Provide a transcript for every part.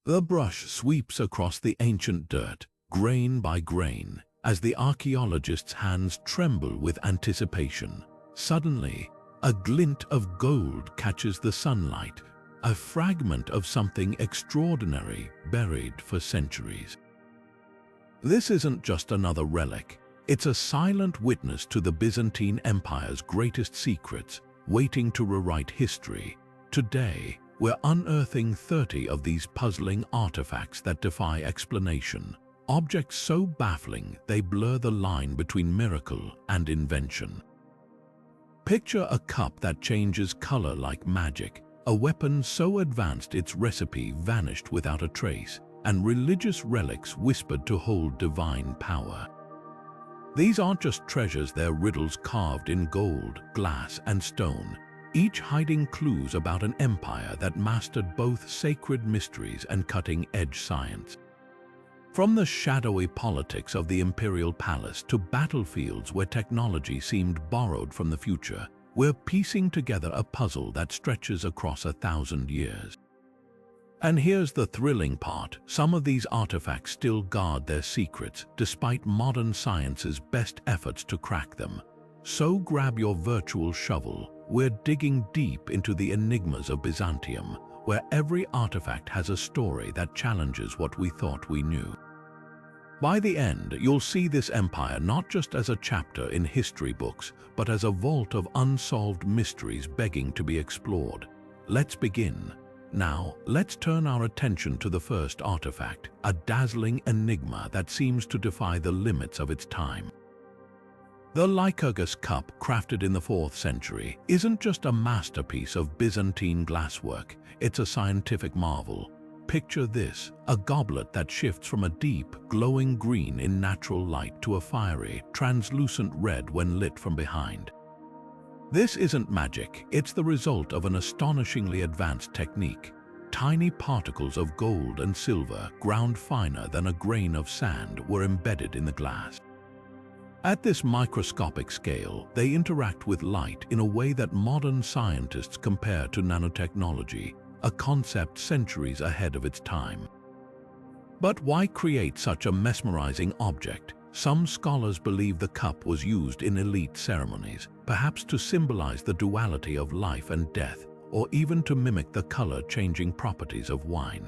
The brush sweeps across the ancient dirt, grain by grain, as the archaeologist's hands tremble with anticipation. Suddenly, a glint of gold catches the sunlight, a fragment of something extraordinary buried for centuries. This isn't just another relic. It's a silent witness to the Byzantine Empire's greatest secrets, waiting to rewrite history. Today, we're unearthing 30 of these puzzling artifacts that defy explanation. Objects so baffling they blur the line between miracle and invention. Picture a cup that changes color like magic, a weapon so advanced its recipe vanished without a trace, and religious relics whispered to hold divine power. These aren't just treasures, they're riddles carved in gold, glass, and stone, each hiding clues about an empire that mastered both sacred mysteries and cutting-edge science. From the shadowy politics of the imperial palace to battlefields where technology seemed borrowed from the future, we're piecing together a puzzle that stretches across 1,000 years. And here's the thrilling part: some of these artifacts still guard their secrets, despite modern science's best efforts to crack them. So grab your virtual shovel. We're digging deep into the enigmas of Byzantium, where every artifact has a story that challenges what we thought we knew. By the end, you'll see this empire not just as a chapter in history books, but as a vault of unsolved mysteries begging to be explored. Let's begin. Now, let's turn our attention to the first artifact, a dazzling enigma that seems to defy the limits of its time. The Lycurgus Cup, crafted in the 4th century, isn't just a masterpiece of Byzantine glasswork, it's a scientific marvel. Picture this: a goblet that shifts from a deep, glowing green in natural light to a fiery, translucent red when lit from behind. This isn't magic, it's the result of an astonishingly advanced technique. Tiny particles of gold and silver, ground finer than a grain of sand, were embedded in the glass. At this microscopic scale, they interact with light in a way that modern scientists compare to nanotechnology, a concept centuries ahead of its time. But why create such a mesmerizing object? Some scholars believe the cup was used in elite ceremonies, perhaps to symbolize the duality of life and death, or even to mimic the color-changing properties of wine.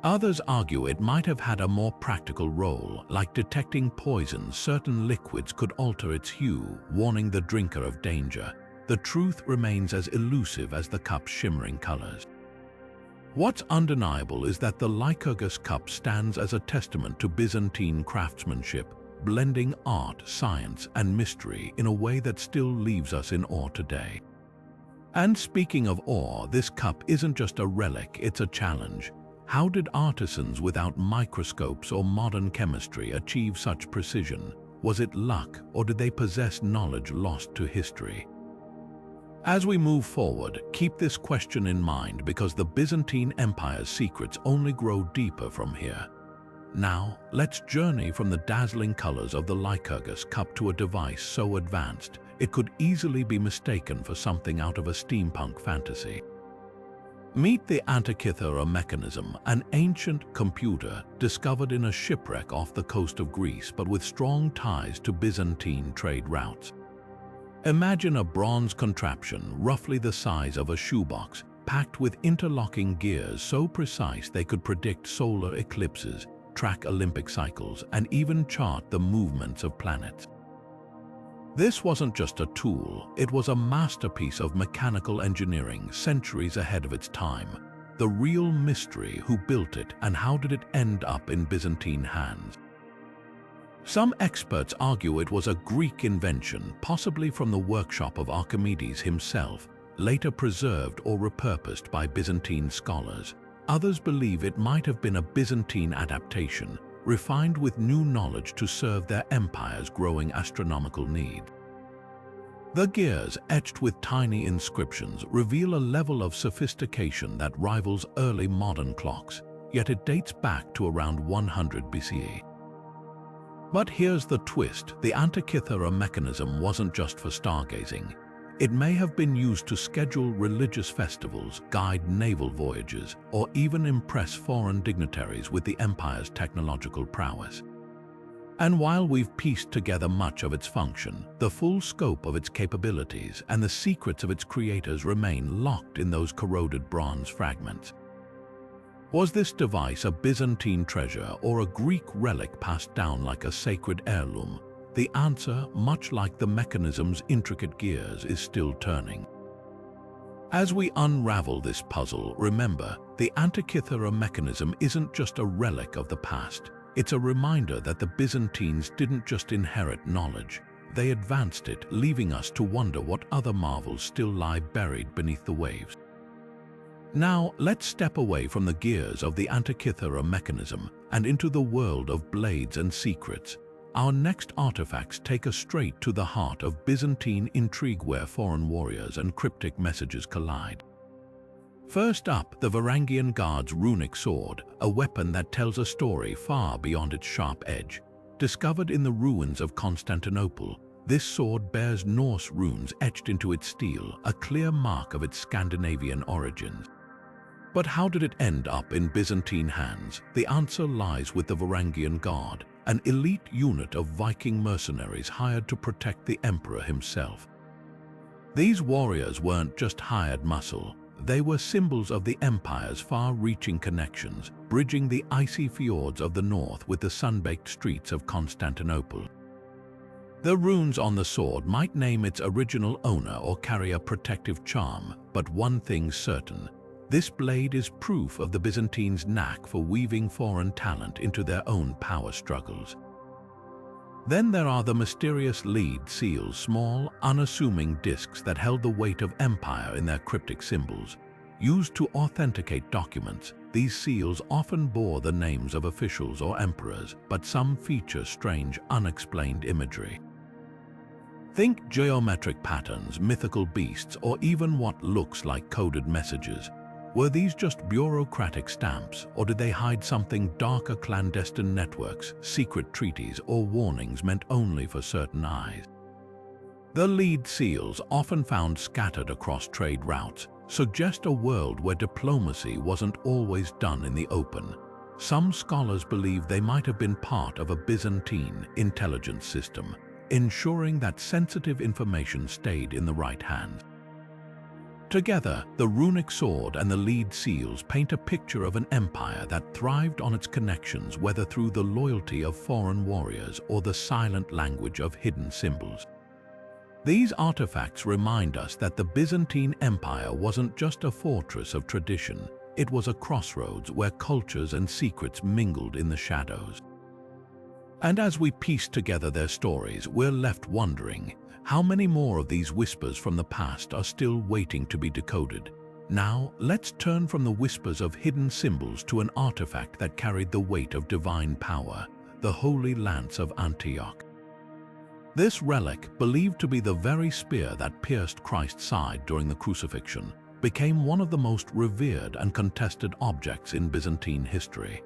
Others argue it might have had a more practical role, like detecting poison. Certain liquids could alter its hue, warning the drinker of danger. The truth remains as elusive as the cup's shimmering colors. What's undeniable is that the Lycurgus Cup stands as a testament to Byzantine craftsmanship, blending art, science, and mystery in a way that still leaves us in awe today. And speaking of awe, this cup isn't just a relic, it's a challenge. How did artisans without microscopes or modern chemistry achieve such precision? Was it luck, or did they possess knowledge lost to history? As we move forward, keep this question in mind, because the Byzantine Empire's secrets only grow deeper from here. Now, let's journey from the dazzling colors of the Lycurgus Cup to a device so advanced it could easily be mistaken for something out of a steampunk fantasy. Meet the Antikythera Mechanism, an ancient computer discovered in a shipwreck off the coast of Greece, but with strong ties to Byzantine trade routes. Imagine a bronze contraption roughly the size of a shoebox, packed with interlocking gears so precise they could predict solar eclipses, track Olympic cycles, and even chart the movements of planets. This wasn't just a tool, it was a masterpiece of mechanical engineering centuries ahead of its time. The real mystery: who built it and how did it end up in Byzantine hands? Some experts argue it was a Greek invention, possibly from the workshop of Archimedes himself, later preserved or repurposed by Byzantine scholars. Others believe it might have been a Byzantine adaptation, refined with new knowledge to serve their empire's growing astronomical need. The gears, etched with tiny inscriptions, reveal a level of sophistication that rivals early modern clocks, yet it dates back to around 100 BCE. But here's the twist: the Antikythera Mechanism wasn't just for stargazing. It may have been used to schedule religious festivals, guide naval voyages, or even impress foreign dignitaries with the empire's technological prowess. And while we've pieced together much of its function, the full scope of its capabilities and the secrets of its creators remain locked in those corroded bronze fragments. Was this device a Byzantine treasure or a Greek relic passed down like a sacred heirloom? The answer, much like the mechanism's intricate gears, is still turning. As we unravel this puzzle, remember, the Antikythera Mechanism isn't just a relic of the past. It's a reminder that the Byzantines didn't just inherit knowledge, they advanced it, leaving us to wonder what other marvels still lie buried beneath the waves. Now, let's step away from the gears of the Antikythera Mechanism and into the world of blades and secrets. Our next artifacts take us straight to the heart of Byzantine intrigue, where foreign warriors and cryptic messages collide. First up, the Varangian Guard's runic sword, a weapon that tells a story far beyond its sharp edge. Discovered in the ruins of Constantinople, this sword bears Norse runes etched into its steel, a clear mark of its Scandinavian origins. But how did it end up in Byzantine hands? The answer lies with the Varangian Guard, an elite unit of Viking mercenaries hired to protect the emperor himself. These warriors weren't just hired muscle. They were symbols of the empire's far-reaching connections, bridging the icy fjords of the north with the sun-baked streets of Constantinople. The runes on the sword might name its original owner or carry a protective charm, but one thing's certain: this blade is proof of the Byzantines' knack for weaving foreign talent into their own power struggles. Then there are the mysterious lead seals, small, unassuming discs that held the weight of empire in their cryptic symbols. Used to authenticate documents, these seals often bore the names of officials or emperors, but some feature strange, unexplained imagery. Think geometric patterns, mythical beasts, or even what looks like coded messages. Were these just bureaucratic stamps, or did they hide something darker? Clandestine networks, secret treaties, or warnings meant only for certain eyes? The lead seals, often found scattered across trade routes, suggest a world where diplomacy wasn't always done in the open. Some scholars believe they might have been part of a Byzantine intelligence system, ensuring that sensitive information stayed in the right hands. Together, the runic sword and the lead seals paint a picture of an empire that thrived on its connections, whether through the loyalty of foreign warriors or the silent language of hidden symbols. These artifacts remind us that the Byzantine Empire wasn't just a fortress of tradition, it was a crossroads where cultures and secrets mingled in the shadows. And as we piece together their stories, we're left wondering, how many more of these whispers from the past are still waiting to be decoded? Now, let's turn from the whispers of hidden symbols to an artifact that carried the weight of divine power, the Holy Lance of Antioch. This relic, believed to be the very spear that pierced Christ's side during the crucifixion, became one of the most revered and contested objects in Byzantine history.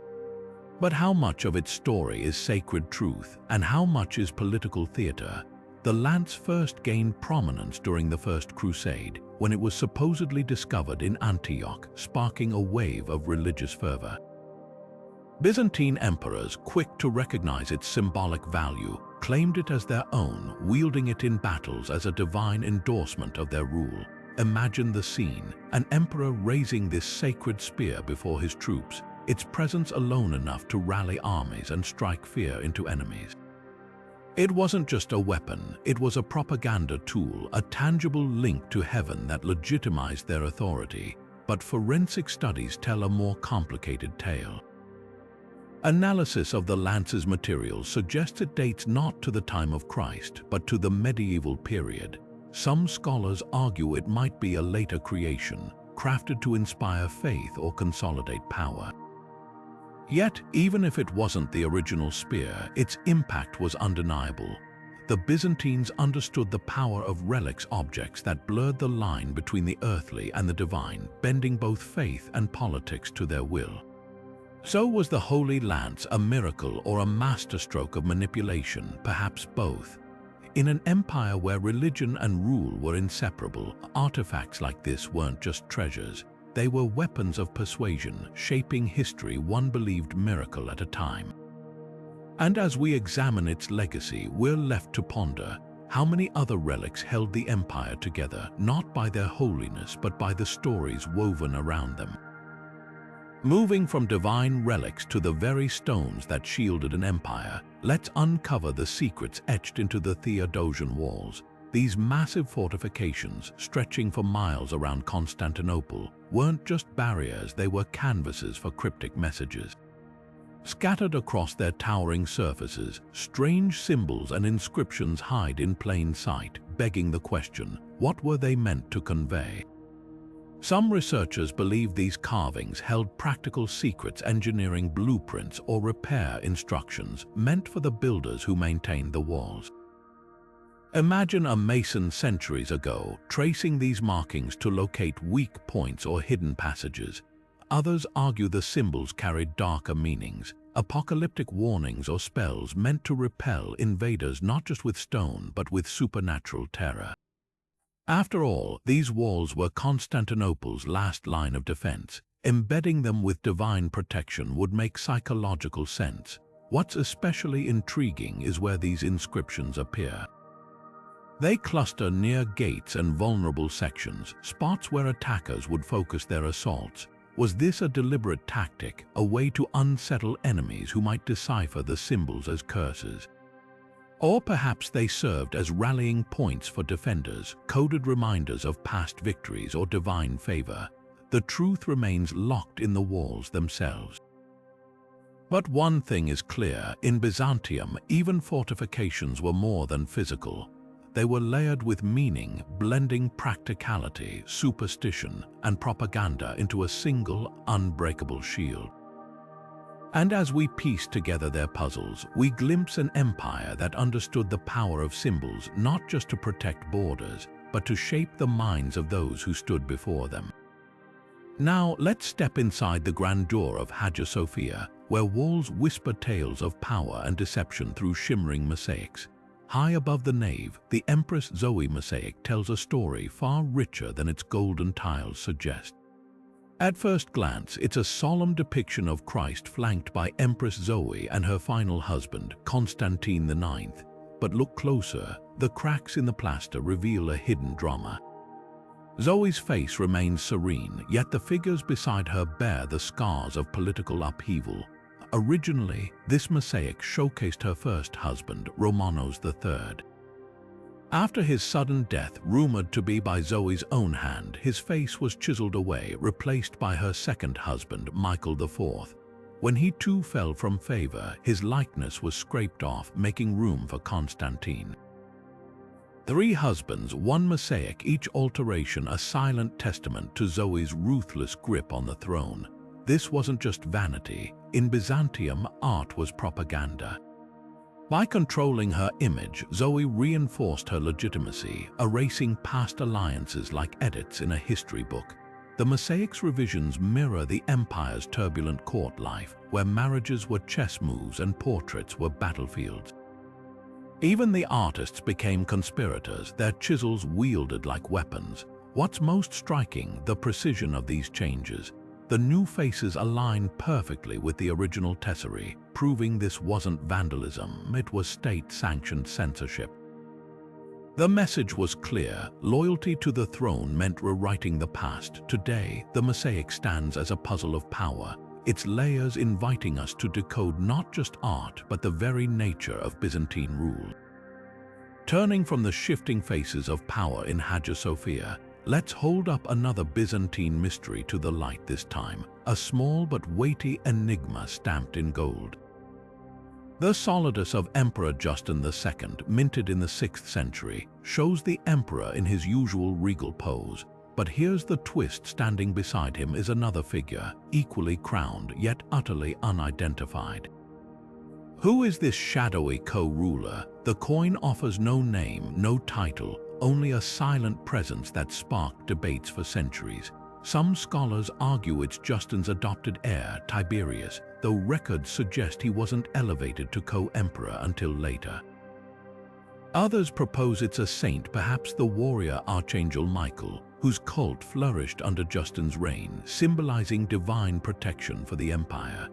But how much of its story is sacred truth, and how much is political theater? The lance first gained prominence during the First Crusade, when it was supposedly discovered in Antioch, sparking a wave of religious fervor. Byzantine emperors, quick to recognize its symbolic value, claimed it as their own, wielding it in battles as a divine endorsement of their rule. Imagine the scene: an emperor raising this sacred spear before his troops, its presence alone enough to rally armies and strike fear into enemies. It wasn't just a weapon, it was a propaganda tool, a tangible link to heaven that legitimized their authority. But forensic studies tell a more complicated tale. Analysis of the lance's materials suggests it dates not to the time of Christ, but to the medieval period. Some scholars argue it might be a later creation, crafted to inspire faith or consolidate power. Yet, even if it wasn't the original spear, its impact was undeniable. The Byzantines understood the power of relics, objects that blurred the line between the earthly and the divine, bending both faith and politics to their will. So was the Holy Lance a miracle or a masterstroke of manipulation? Perhaps both. In an empire where religion and rule were inseparable, artifacts like this weren't just treasures. They were weapons of persuasion, shaping history one believed miracle at a time. And as we examine its legacy, we're left to ponder how many other relics held the empire together, not by their holiness but by the stories woven around them. Moving from divine relics to the very stones that shielded an empire, let's uncover the secrets etched into the Theodosian walls. These massive fortifications, stretching for miles around Constantinople, weren't just barriers, they were canvases for cryptic messages. Scattered across their towering surfaces, strange symbols and inscriptions hide in plain sight, begging the question, what were they meant to convey? Some researchers believe these carvings held practical secrets, engineering blueprints or repair instructions meant for the builders who maintained the walls. Imagine a mason centuries ago tracing these markings to locate weak points or hidden passages. Others argue the symbols carried darker meanings, apocalyptic warnings or spells meant to repel invaders not just with stone but with supernatural terror. After all, these walls were Constantinople's last line of defense. Embedding them with divine protection would make psychological sense. What's especially intriguing is where these inscriptions appear. They cluster near gates and vulnerable sections, spots where attackers would focus their assaults. Was this a deliberate tactic, a way to unsettle enemies who might decipher the symbols as curses? Or perhaps they served as rallying points for defenders, coded reminders of past victories or divine favor. The truth remains locked in the walls themselves. But one thing is clear, in Byzantium, even fortifications were more than physical. They were layered with meaning, blending practicality, superstition, and propaganda into a single, unbreakable shield. And as we piece together their puzzles, we glimpse an empire that understood the power of symbols not just to protect borders, but to shape the minds of those who stood before them. Now, let's step inside the grandeur of Hagia Sophia, where walls whisper tales of power and deception through shimmering mosaics. High above the nave, the Empress Zoe mosaic tells a story far richer than its golden tiles suggest. At first glance, it's a solemn depiction of Christ flanked by Empress Zoe and her final husband, Constantine IX. But look closer, the cracks in the plaster reveal a hidden drama. Zoe's face remains serene, yet the figures beside her bear the scars of political upheaval. Originally, this mosaic showcased her first husband, Romanos III. After his sudden death, rumored to be by Zoe's own hand, his face was chiseled away, replaced by her second husband, Michael IV. When he too fell from favor, his likeness was scraped off, making room for Constantine. 3 husbands, 1 mosaic, each alteration a silent testament to Zoe's ruthless grip on the throne. This wasn't just vanity. In Byzantium, art was propaganda. By controlling her image, Zoe reinforced her legitimacy, erasing past alliances like edits in a history book. The mosaic's revisions mirror the empire's turbulent court life, where marriages were chess moves and portraits were battlefields. Even the artists became conspirators, their chisels wielded like weapons. What's most striking, the precision of these changes. The new faces align perfectly with the original tesserae, proving this wasn't vandalism, it was state-sanctioned censorship. The message was clear: loyalty to the throne meant rewriting the past. Today, the mosaic stands as a puzzle of power, its layers inviting us to decode not just art, but the very nature of Byzantine rule. Turning from the shifting faces of power in Hagia Sophia, let's hold up another Byzantine mystery to the light this time, a small but weighty enigma stamped in gold. The solidus of Emperor Justin II, minted in the 6th century, shows the emperor in his usual regal pose. But here's the twist: standing beside him is another figure, equally crowned yet utterly unidentified. Who is this shadowy co-ruler? The coin offers no name, no title, only a silent presence that sparked debates for centuries. Some scholars argue it's Justin's adopted heir, Tiberius, though records suggest he wasn't elevated to co-emperor until later. Others propose it's a saint, perhaps the warrior Archangel Michael, whose cult flourished under Justin's reign, symbolizing divine protection for the empire.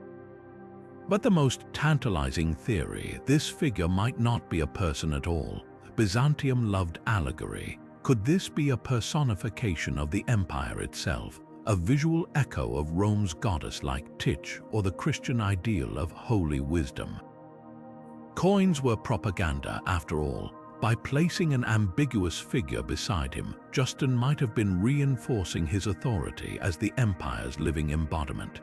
But the most tantalizing theory, this figure might not be a person at all. Byzantium loved allegory. Could this be a personification of the empire itself, a visual echo of Rome's goddess like Tyche or the Christian ideal of holy wisdom? Coins were propaganda after all. By placing an ambiguous figure beside him, Justin might have been reinforcing his authority as the empire's living embodiment.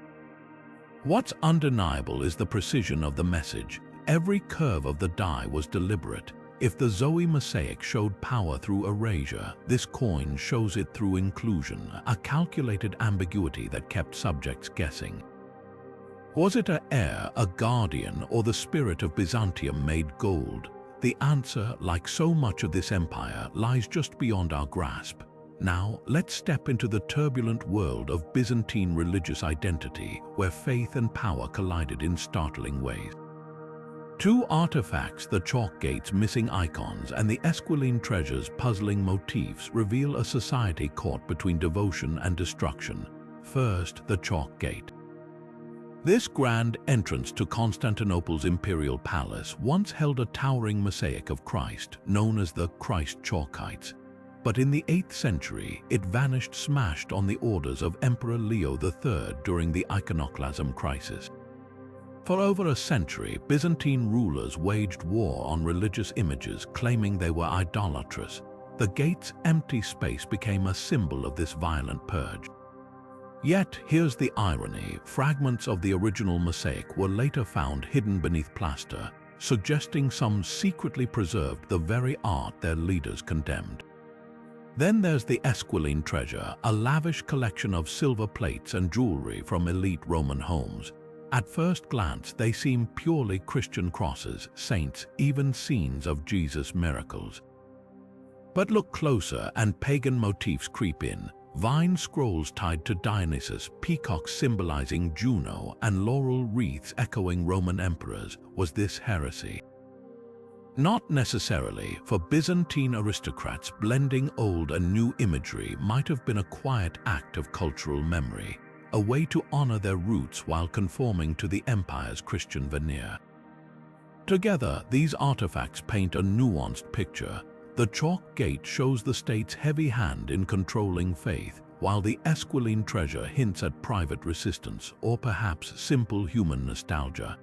What's undeniable is the precision of the message. Every curve of the die was deliberate. If the Zoe mosaic showed power through erasure, this coin shows it through inclusion, a calculated ambiguity that kept subjects guessing. Was it an heir, a guardian, or the spirit of Byzantium made gold? The answer, like so much of this empire, lies just beyond our grasp. Now, let's step into the turbulent world of Byzantine religious identity, where faith and power collided in startling ways. Two artifacts, the chalk gate's missing icons and the Esquiline treasure's puzzling motifs, reveal a society caught between devotion and destruction. First, the chalk gate. This grand entrance to Constantinople's imperial palace once held a towering mosaic of Christ, known as the Christ Chalkites. But in the 8th century, it vanished, smashed on the orders of Emperor Leo III during the iconoclasm crisis. For over a century, Byzantine rulers waged war on religious images, claiming they were idolatrous. The gate's empty space became a symbol of this violent purge. Yet, here's the irony, fragments of the original mosaic were later found hidden beneath plaster, suggesting some secretly preserved the very art their leaders condemned. Then there's the Esquiline treasure, a lavish collection of silver plates and jewelry from elite Roman homes. At first glance, they seem purely Christian crosses, saints, even scenes of Jesus' miracles. But look closer and pagan motifs creep in. Vine scrolls tied to Dionysus, peacocks symbolizing Juno, and laurel wreaths echoing Roman emperors. Was this heresy? Not necessarily. For Byzantine aristocrats, blending old and new imagery might have been a quiet act of cultural memory, a way to honor their roots while conforming to the empire's Christian veneer. Together, these artifacts paint a nuanced picture. The chalk gate shows the state's heavy hand in controlling faith, while the Esquiline treasure hints at private resistance or perhaps simple human nostalgia.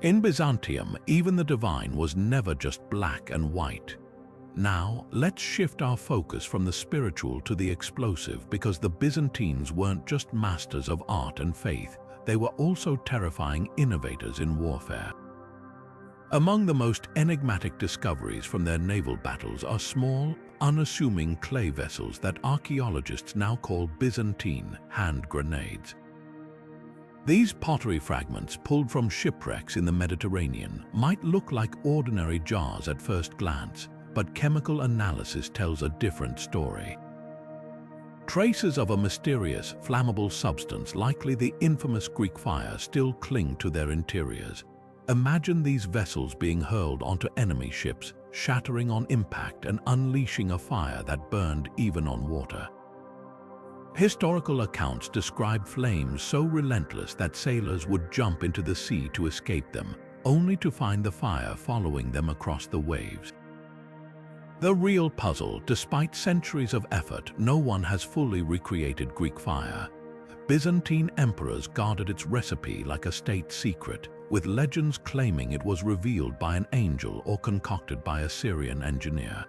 In Byzantium, even the divine was never just black and white. Now, let's shift our focus from the spiritual to the explosive, because the Byzantines weren't just masters of art and faith, they were also terrifying innovators in warfare. Among the most enigmatic discoveries from their naval battles are small, unassuming clay vessels that archaeologists now call Byzantine hand grenades. These pottery fragments, pulled from shipwrecks in the Mediterranean, might look like ordinary jars at first glance, but chemical analysis tells a different story. Traces of a mysterious, flammable substance, likely the infamous Greek fire, still cling to their interiors. Imagine these vessels being hurled onto enemy ships, shattering on impact and unleashing a fire that burned even on water. Historical accounts describe flames so relentless that sailors would jump into the sea to escape them, only to find the fire following them across the waves. The real puzzle, despite centuries of effort, no one has fully recreated Greek fire. Byzantine emperors guarded its recipe like a state secret, with legends claiming it was revealed by an angel or concocted by a Syrian engineer.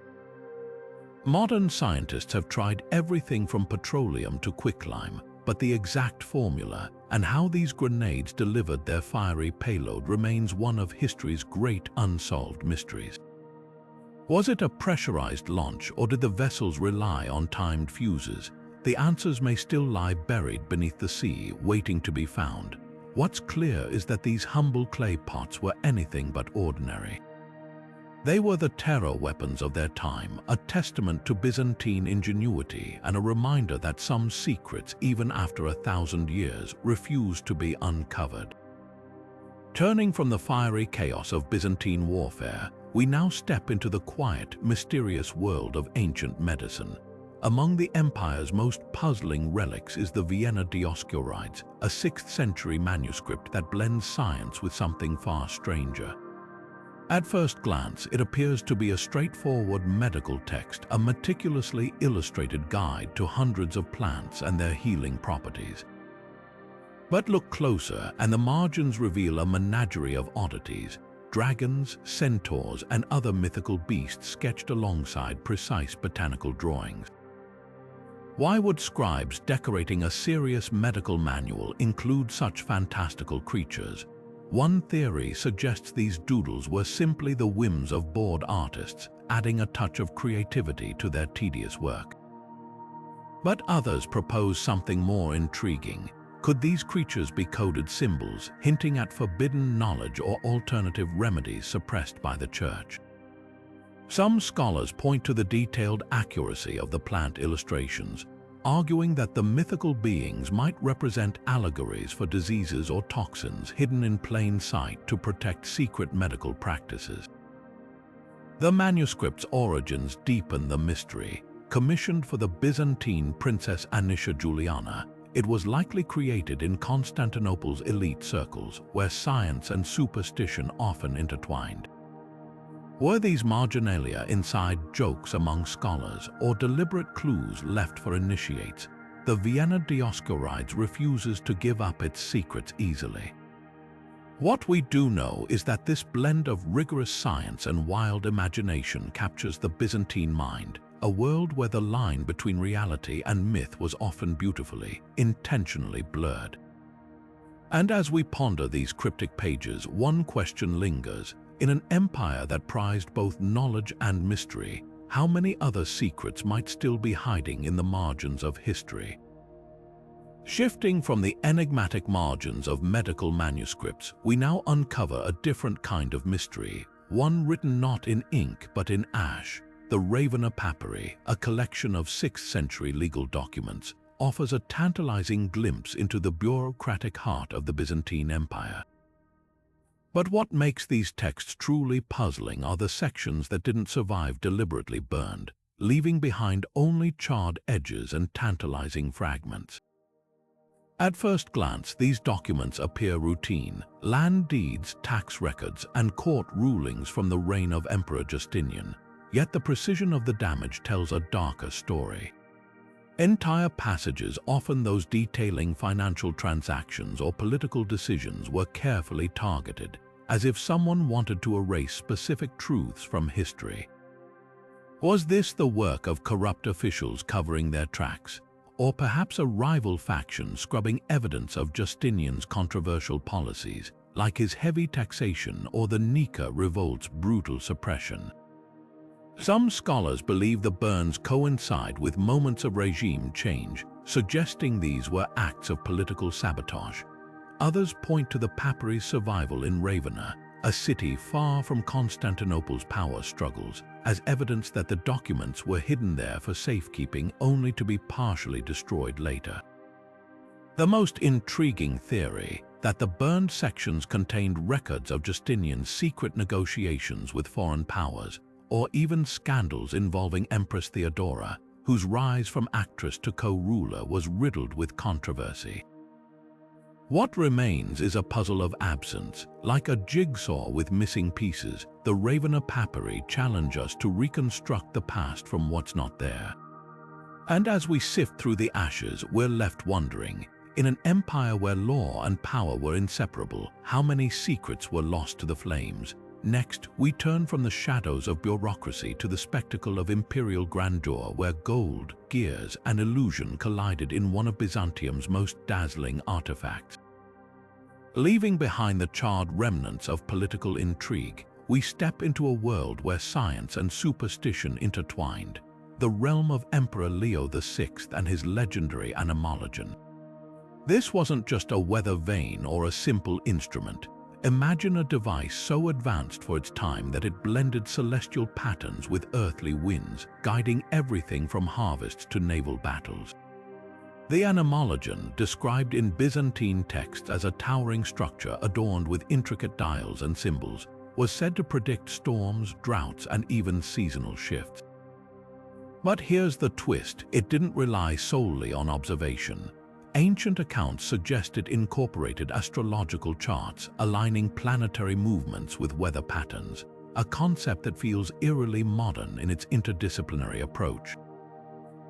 Modern scientists have tried everything from petroleum to quicklime, but the exact formula and how these grenades delivered their fiery payload remains one of history's great unsolved mysteries. Was it a pressurized launch, or did the vessels rely on timed fuses? The answers may still lie buried beneath the sea, waiting to be found. What's clear is that these humble clay pots were anything but ordinary. They were the terror weapons of their time, a testament to Byzantine ingenuity and a reminder that some secrets, even after 1,000 years, refuse to be uncovered. Turning from the fiery chaos of Byzantine warfare, we now step into the quiet, mysterious world of ancient medicine. Among the empire's most puzzling relics is the Vienna Dioscurides, a 6th century manuscript that blends science with something far stranger. At first glance, it appears to be a straightforward medical text, a meticulously illustrated guide to hundreds of plants and their healing properties. But look closer, and the margins reveal a menagerie of oddities: dragons, centaurs, and other mythical beasts sketched alongside precise botanical drawings. Why would scribes decorating a serious medical manual include such fantastical creatures? One theory suggests these doodles were simply the whims of bored artists, adding a touch of creativity to their tedious work. But others propose something more intriguing. Could these creatures be coded symbols, hinting at forbidden knowledge or alternative remedies suppressed by the Church? Some scholars point to the detailed accuracy of the plant illustrations, arguing that the mythical beings might represent allegories for diseases or toxins hidden in plain sight to protect secret medical practices. The manuscript's origins deepen the mystery. Commissioned for the Byzantine Princess Anicia Juliana, it was likely created in Constantinople's elite circles, where science and superstition often intertwined. Were these marginalia inside jokes among scholars or deliberate clues left for initiates? The Vienna Dioscurides refuses to give up its secrets easily. What we do know is that this blend of rigorous science and wild imagination captures the Byzantine mind, a world where the line between reality and myth was often beautifully, intentionally blurred. And as we ponder these cryptic pages, one question lingers. In an empire that prized both knowledge and mystery, how many other secrets might still be hiding in the margins of history? Shifting from the enigmatic margins of medical manuscripts, we now uncover a different kind of mystery, one written not in ink but in ash. The Ravenna Papyri, a collection of 6th century legal documents, offers a tantalizing glimpse into the bureaucratic heart of the Byzantine Empire. But what makes these texts truly puzzling are the sections that didn't survive deliberately burned, leaving behind only charred edges and tantalizing fragments. At first glance, these documents appear routine: land deeds, tax records, and court rulings from the reign of Emperor Justinian. Yet the precision of the damage tells a darker story. Entire passages, often those detailing financial transactions or political decisions, were carefully targeted, as if someone wanted to erase specific truths from history. Was this the work of corrupt officials covering their tracks, or perhaps a rival faction scrubbing evidence of Justinian's controversial policies, like his heavy taxation or the Nika revolt's brutal suppression? Some scholars believe the burns coincide with moments of regime change, suggesting these were acts of political sabotage. Others point to the papyri's survival in Ravenna, a city far from Constantinople's power struggles, as evidence that the documents were hidden there for safekeeping, only to be partially destroyed later. The most intriguing theory, that the burned sections contained records of Justinian's secret negotiations with foreign powers, or even scandals involving Empress Theodora, whose rise from actress to co-ruler was riddled with controversy. What remains is a puzzle of absence. Like a jigsaw with missing pieces, the Ravenna Papyri challenge us to reconstruct the past from what's not there. And as we sift through the ashes, we're left wondering, in an empire where law and power were inseparable, how many secrets were lost to the flames? Next, we turn from the shadows of bureaucracy to the spectacle of imperial grandeur, where gold, gears, and illusion collided in one of Byzantium's most dazzling artifacts. Leaving behind the charred remnants of political intrigue, we step into a world where science and superstition intertwined, the realm of Emperor Leo VI and his legendary anemologen. This wasn't just a weather vane or a simple instrument. Imagine a device so advanced for its time that it blended celestial patterns with earthly winds, guiding everything from harvests to naval battles. The anemologen, described in Byzantine texts as a towering structure adorned with intricate dials and symbols, was said to predict storms, droughts, and even seasonal shifts. But here's the twist: it didn't rely solely on observation. Ancient accounts suggest it incorporated astrological charts, aligning planetary movements with weather patterns, a concept that feels eerily modern in its interdisciplinary approach.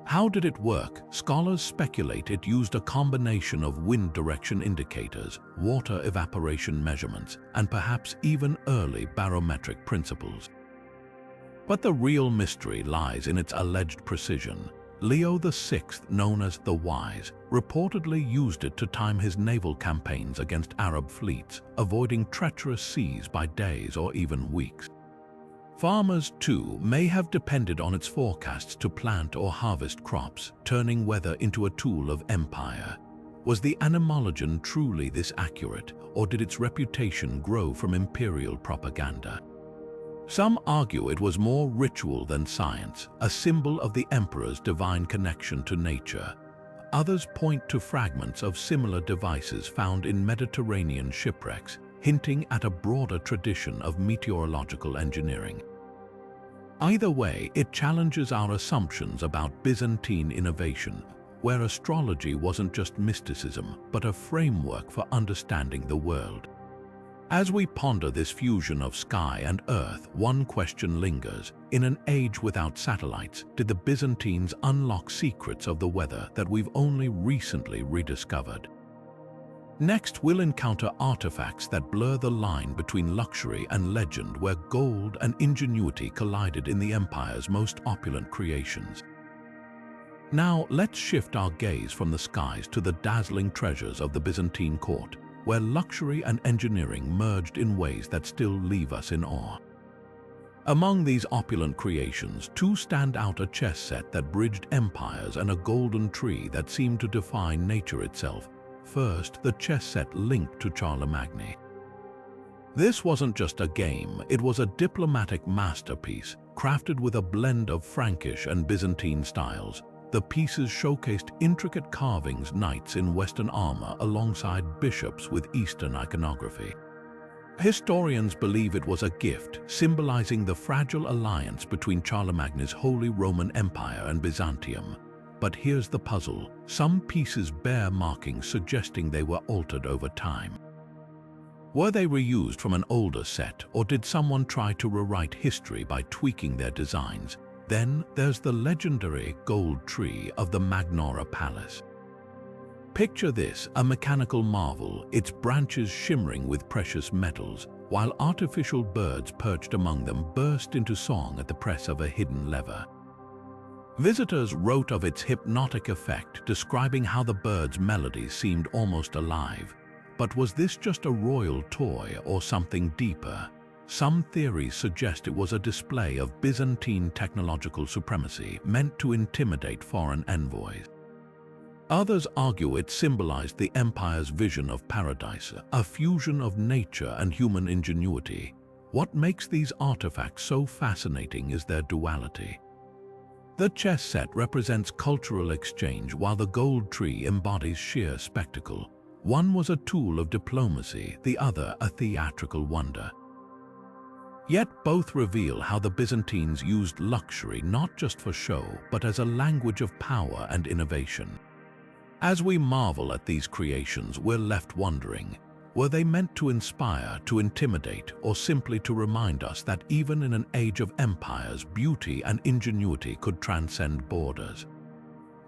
How did it work? Scholars speculate it used a combination of wind direction indicators, water evaporation measurements, and perhaps even early barometric principles. But the real mystery lies in its alleged precision. Leo VI, known as the Wise, reportedly used it to time his naval campaigns against Arab fleets, avoiding treacherous seas by days or even weeks. Farmers, too, may have depended on its forecasts to plant or harvest crops, turning weather into a tool of empire. Was the anemologian truly this accurate, or did its reputation grow from imperial propaganda? Some argue it was more ritual than science, a symbol of the emperor's divine connection to nature. Others point to fragments of similar devices found in Mediterranean shipwrecks, hinting at a broader tradition of meteorological engineering. Either way, it challenges our assumptions about Byzantine innovation, where astrology wasn't just mysticism, but a framework for understanding the world. As we ponder this fusion of sky and earth, one question lingers. In an age without satellites, did the Byzantines unlock secrets of the weather that we've only recently rediscovered? Next, we'll encounter artifacts that blur the line between luxury and legend, where gold and ingenuity collided in the empire's most opulent creations. Now, let's shift our gaze from the skies to the dazzling treasures of the Byzantine court, where luxury and engineering merged in ways that still leave us in awe. Among these opulent creations, two stand out: a chess set that bridged empires and a golden tree that seemed to define nature itself. First, the chess set linked to Charlemagne. This wasn't just a game, it was a diplomatic masterpiece, crafted with a blend of Frankish and Byzantine styles. The pieces showcased intricate carvings, knights in Western armor alongside bishops with Eastern iconography. Historians believe it was a gift, symbolizing the fragile alliance between Charlemagne's Holy Roman Empire and Byzantium. But here's the puzzle: some pieces bear markings suggesting they were altered over time. Were they reused from an older set, or did someone try to rewrite history by tweaking their designs? Then there's the legendary gold tree of the Magnora Palace. Picture this: a mechanical marvel, its branches shimmering with precious metals, while artificial birds perched among them burst into song at the press of a hidden lever. Visitors wrote of its hypnotic effect, describing how the birds' melodies seemed almost alive. But was this just a royal toy or something deeper? Some theories suggest it was a display of Byzantine technological supremacy meant to intimidate foreign envoys. Others argue it symbolized the empire's vision of paradise, a fusion of nature and human ingenuity. What makes these artifacts so fascinating is their duality. The chess set represents cultural exchange, while the gold tree embodies sheer spectacle. One was a tool of diplomacy, the other a theatrical wonder. Yet both reveal how the Byzantines used luxury not just for show, but as a language of power and innovation. As we marvel at these creations, we're left wondering, were they meant to inspire, to intimidate, or simply to remind us that even in an age of empires, beauty and ingenuity could transcend borders?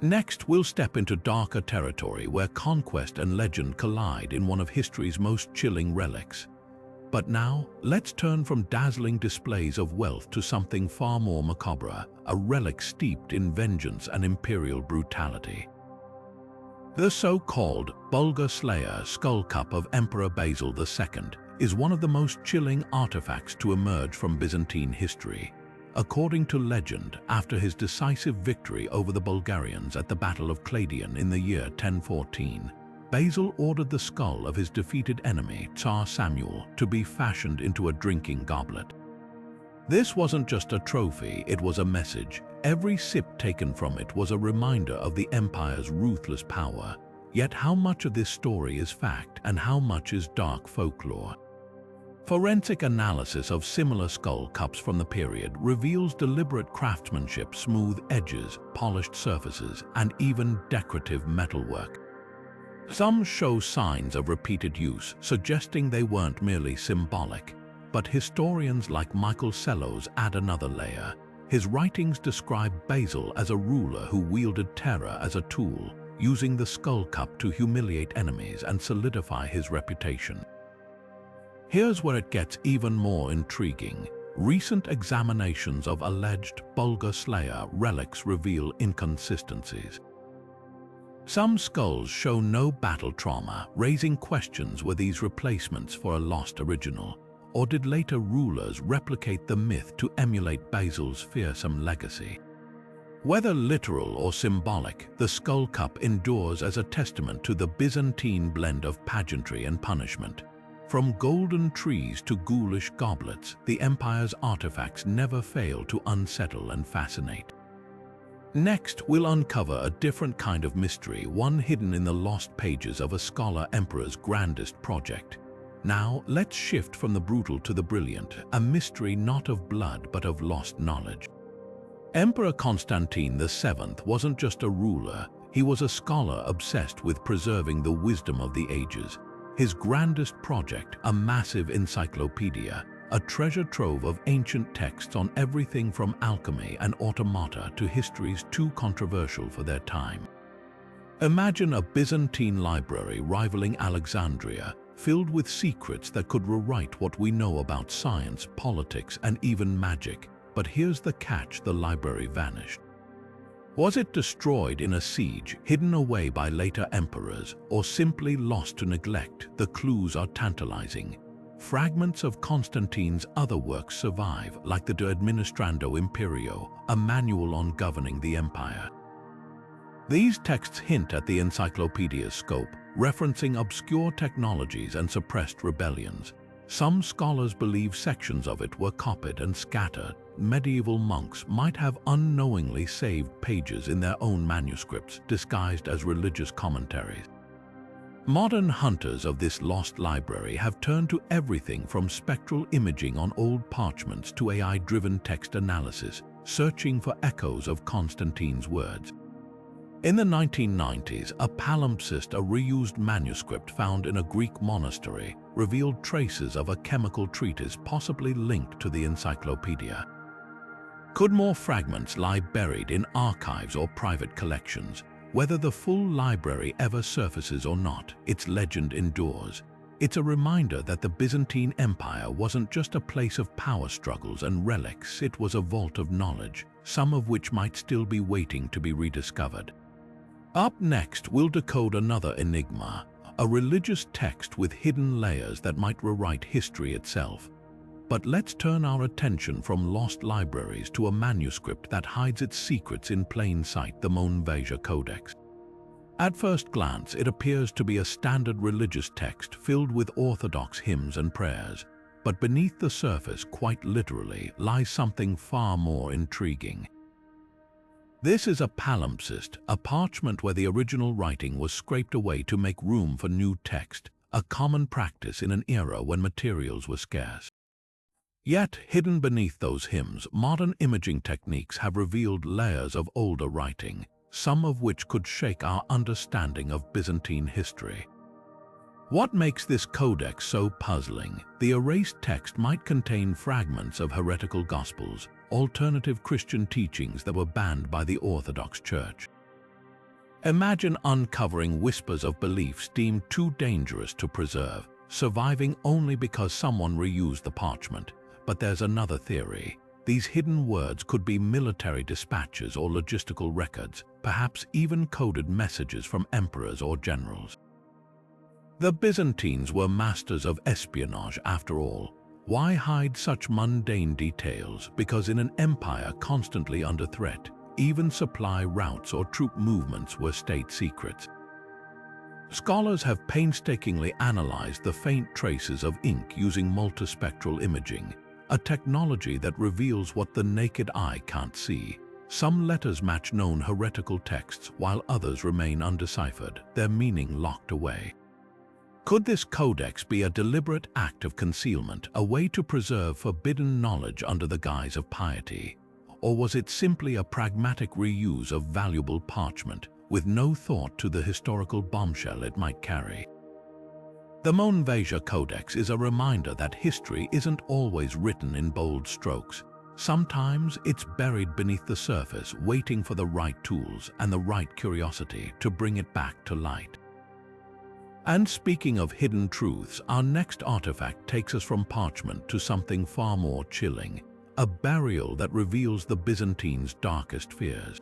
Next, we'll step into darker territory where conquest and legend collide in one of history's most chilling relics. But now, let's turn from dazzling displays of wealth to something far more macabre, a relic steeped in vengeance and imperial brutality. The so-called Bulgar Slayer skull cup of Emperor Basil II is one of the most chilling artifacts to emerge from Byzantine history. According to legend, after his decisive victory over the Bulgarians at the Battle of Claudion in the year 1014, Basil ordered the skull of his defeated enemy, Tsar Samuel, to be fashioned into a drinking goblet. This wasn't just a trophy, it was a message. Every sip taken from it was a reminder of the empire's ruthless power. Yet how much of this story is fact and how much is dark folklore? Forensic analysis of similar skull cups from the period reveals deliberate craftsmanship, smooth edges, polished surfaces, and even decorative metalwork. Some show signs of repeated use, suggesting they weren't merely symbolic. But historians like Michael Sellows add another layer. His writings describe Basil as a ruler who wielded terror as a tool, using the skull cup to humiliate enemies and solidify his reputation. Here's where it gets even more intriguing. Recent examinations of alleged Bulgar Slayer relics reveal inconsistencies. Some skulls show no battle trauma, raising questions: were these replacements for a lost original? Or did later rulers replicate the myth to emulate Basil's fearsome legacy? Whether literal or symbolic, the skull cup endures as a testament to the Byzantine blend of pageantry and punishment. From golden trees to ghoulish goblets, the empire's artifacts never fail to unsettle and fascinate. Next, we'll uncover a different kind of mystery, one hidden in the lost pages of a scholar emperor's grandest project. Now, let's shift from the brutal to the brilliant, a mystery not of blood but of lost knowledge. Emperor Constantine VII wasn't just a ruler, he was a scholar obsessed with preserving the wisdom of the ages. His grandest project, a massive encyclopedia, a treasure trove of ancient texts on everything from alchemy and automata to histories too controversial for their time. Imagine a Byzantine library rivaling Alexandria, filled with secrets that could rewrite what we know about science, politics, and even magic. But here's the catch: the library vanished. Was it destroyed in a siege, hidden away by later emperors, or simply lost to neglect? The clues are tantalizing. Fragments of Constantine's other works survive, like the De Administrando Imperio, a manual on governing the empire. These texts hint at the encyclopedia's scope, referencing obscure technologies and suppressed rebellions. Some scholars believe sections of it were copied and scattered. Medieval monks might have unknowingly saved pages in their own manuscripts, disguised as religious commentaries. Modern hunters of this lost library have turned to everything from spectral imaging on old parchments to AI-driven text analysis, searching for echoes of Constantine's words. In the 1990s, a palimpsest, a reused manuscript found in a Greek monastery, revealed traces of a chemical treatise possibly linked to the encyclopedia. Could more fragments lie buried in archives or private collections? Whether the full library ever surfaces or not, its legend endures. It's a reminder that the Byzantine Empire wasn't just a place of power struggles and relics, it was a vault of knowledge, some of which might still be waiting to be rediscovered. Up next, we'll decode another enigma, a religious text with hidden layers that might rewrite history itself. But let's turn our attention from lost libraries to a manuscript that hides its secrets in plain sight: the Moenvesia Codex. At first glance, it appears to be a standard religious text filled with orthodox hymns and prayers. But beneath the surface, quite literally, lies something far more intriguing. This is a palimpsest, a parchment where the original writing was scraped away to make room for new text, a common practice in an era when materials were scarce. Yet, hidden beneath those hymns, modern imaging techniques have revealed layers of older writing, some of which could shake our understanding of Byzantine history. What makes this codex so puzzling? The erased text might contain fragments of heretical gospels, alternative Christian teachings that were banned by the Orthodox Church. Imagine uncovering whispers of beliefs deemed too dangerous to preserve, surviving only because someone reused the parchment. But there's another theory. These hidden words could be military dispatches or logistical records, perhaps even coded messages from emperors or generals. The Byzantines were masters of espionage after all. Why hide such mundane details? Because in an empire constantly under threat, even supply routes or troop movements were state secrets. Scholars have painstakingly analyzed the faint traces of ink using multispectral imaging, a technology that reveals what the naked eye can't see. Some letters match known heretical texts, while others remain undeciphered, their meaning locked away. Could this codex be a deliberate act of concealment, a way to preserve forbidden knowledge under the guise of piety? Or was it simply a pragmatic reuse of valuable parchment, with no thought to the historical bombshell it might carry? The Moenvesia Codex is a reminder that history isn't always written in bold strokes. Sometimes it's buried beneath the surface, waiting for the right tools and the right curiosity to bring it back to light. And speaking of hidden truths, our next artifact takes us from parchment to something far more chilling, a burial that reveals the Byzantines' darkest fears.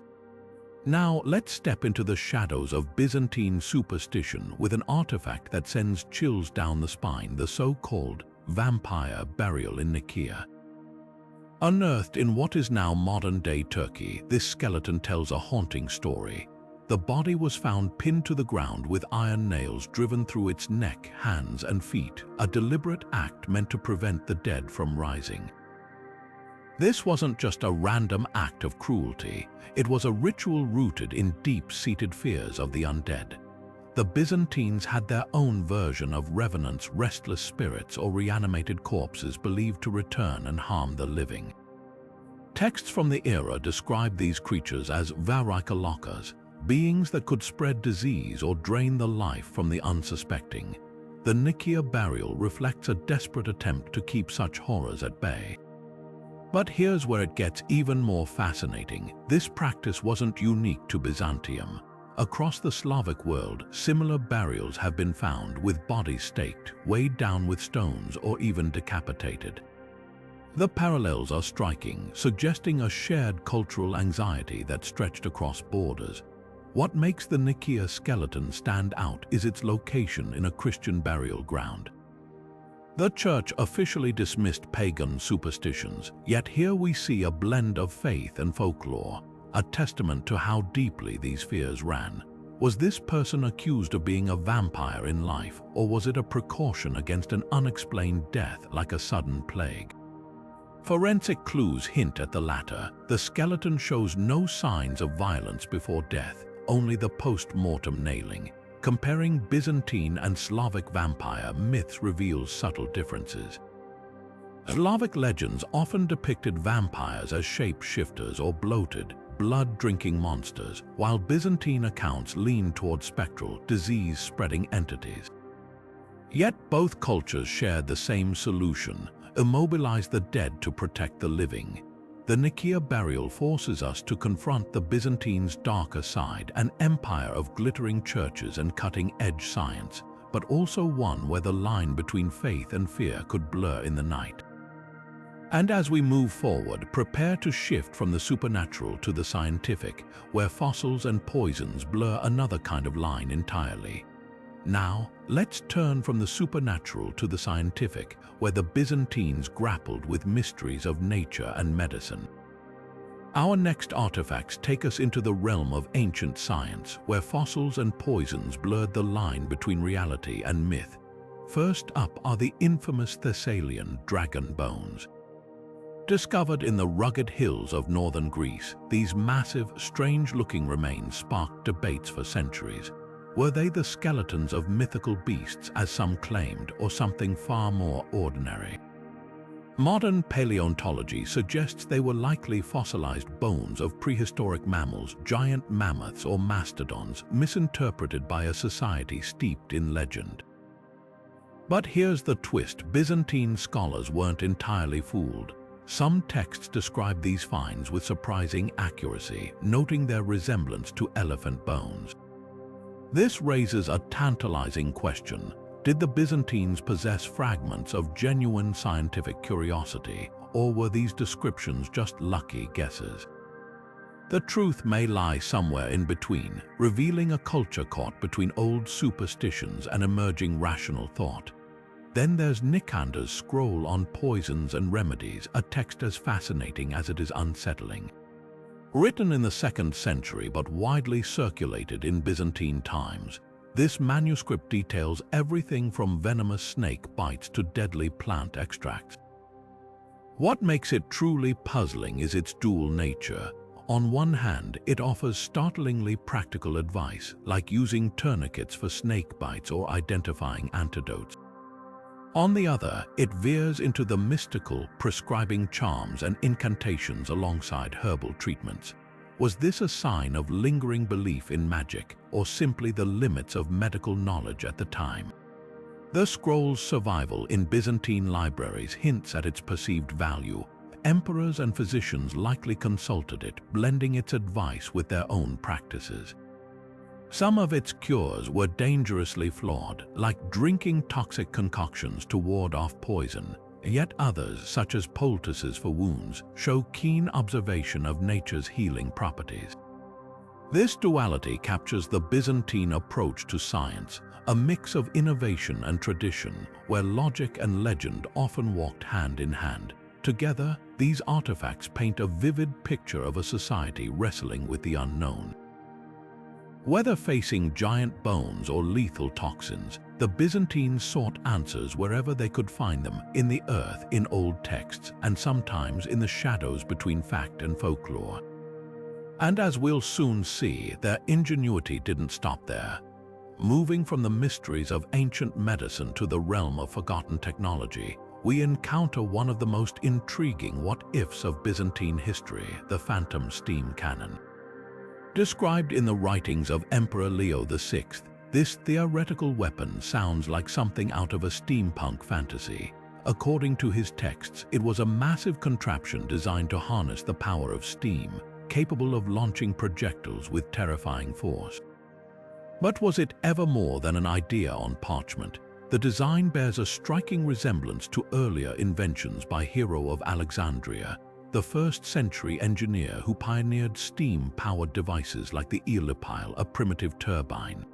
Now, let's step into the shadows of Byzantine superstition with an artifact that sends chills down the spine, the so-called vampire burial in Nicaea. Unearthed in what is now modern-day Turkey, this skeleton tells a haunting story. The body was found pinned to the ground with iron nails driven through its neck, hands, and feet, a deliberate act meant to prevent the dead from rising. This wasn't just a random act of cruelty, it was a ritual rooted in deep-seated fears of the undead. The Byzantines had their own version of revenants, restless spirits, or reanimated corpses believed to return and harm the living. Texts from the era describe these creatures as varikalokas, beings that could spread disease or drain the life from the unsuspecting. The Nicaea burial reflects a desperate attempt to keep such horrors at bay. But here's where it gets even more fascinating. This practice wasn't unique to Byzantium. Across the Slavic world, similar burials have been found with bodies staked, weighed down with stones, or even decapitated. The parallels are striking, suggesting a shared cultural anxiety that stretched across borders. What makes the Nicaea skeleton stand out is its location in a Christian burial ground. The Church officially dismissed pagan superstitions, yet here we see a blend of faith and folklore, a testament to how deeply these fears ran. Was this person accused of being a vampire in life, or was it a precaution against an unexplained death like a sudden plague? Forensic clues hint at the latter. The skeleton shows no signs of violence before death, only the post-mortem nailing. Comparing Byzantine and Slavic vampire myths reveals subtle differences. Slavic legends often depicted vampires as shape-shifters or bloated, blood-drinking monsters, while Byzantine accounts lean toward spectral, disease-spreading entities. Yet both cultures shared the same solution: immobilize the dead to protect the living. The Nicaea burial forces us to confront the Byzantines' darker side, an empire of glittering churches and cutting-edge science, but also one where the line between faith and fear could blur in the night. And as we move forward, prepare to shift from the supernatural to the scientific, where fossils and poisons blur another kind of line entirely. Now, let's turn from the supernatural to the scientific, where the Byzantines grappled with mysteries of nature and medicine. Our next artifacts take us into the realm of ancient science, where fossils and poisons blurred the line between reality and myth. First up are the infamous Thessalian dragon bones. Discovered in the rugged hills of northern Greece, these massive, strange-looking remains sparked debates for centuries. Were they the skeletons of mythical beasts, as some claimed, or something far more ordinary? Modern paleontology suggests they were likely fossilized bones of prehistoric mammals, giant mammoths or mastodons, misinterpreted by a society steeped in legend. But here's the twist: Byzantine scholars weren't entirely fooled. Some texts describe these finds with surprising accuracy, noting their resemblance to elephant bones. This raises a tantalizing question. Did the Byzantines possess fragments of genuine scientific curiosity, or were these descriptions just lucky guesses? The truth may lie somewhere in between, revealing a culture caught between old superstitions and emerging rational thought. Then there's Nikander's scroll on poisons and remedies, a text as fascinating as it is unsettling. Written in the 2nd century but widely circulated in Byzantine times, this manuscript details everything from venomous snake bites to deadly plant extracts. What makes it truly puzzling is its dual nature. On one hand, it offers startlingly practical advice, like using tourniquets for snake bites or identifying antidotes. On the other, it veers into the mystical, prescribing charms and incantations alongside herbal treatments. Was this a sign of lingering belief in magic, or simply the limits of medical knowledge at the time? The scroll's survival in Byzantine libraries hints at its perceived value. Emperors and physicians likely consulted it, blending its advice with their own practices. Some of its cures were dangerously flawed, like drinking toxic concoctions to ward off poison. Yet others, such as poultices for wounds, show keen observation of nature's healing properties. This duality captures the Byzantine approach to science, a mix of innovation and tradition, where logic and legend often walked hand in hand. Together, these artifacts paint a vivid picture of a society wrestling with the unknown. Whether facing giant bones or lethal toxins, the Byzantines sought answers wherever they could find them, in the earth, in old texts, and sometimes in the shadows between fact and folklore. And as we'll soon see, their ingenuity didn't stop there. Moving from the mysteries of ancient medicine to the realm of forgotten technology, we encounter one of the most intriguing what-ifs of Byzantine history, the phantom steam cannon. Described in the writings of Emperor Leo VI, this theoretical weapon sounds like something out of a steampunk fantasy. According to his texts, it was a massive contraption designed to harness the power of steam, capable of launching projectiles with terrifying force. But was it ever more than an idea on parchment? The design bears a striking resemblance to earlier inventions by Hero of Alexandria, the first-century engineer who pioneered steam-powered devices like the eolipile, a primitive turbine.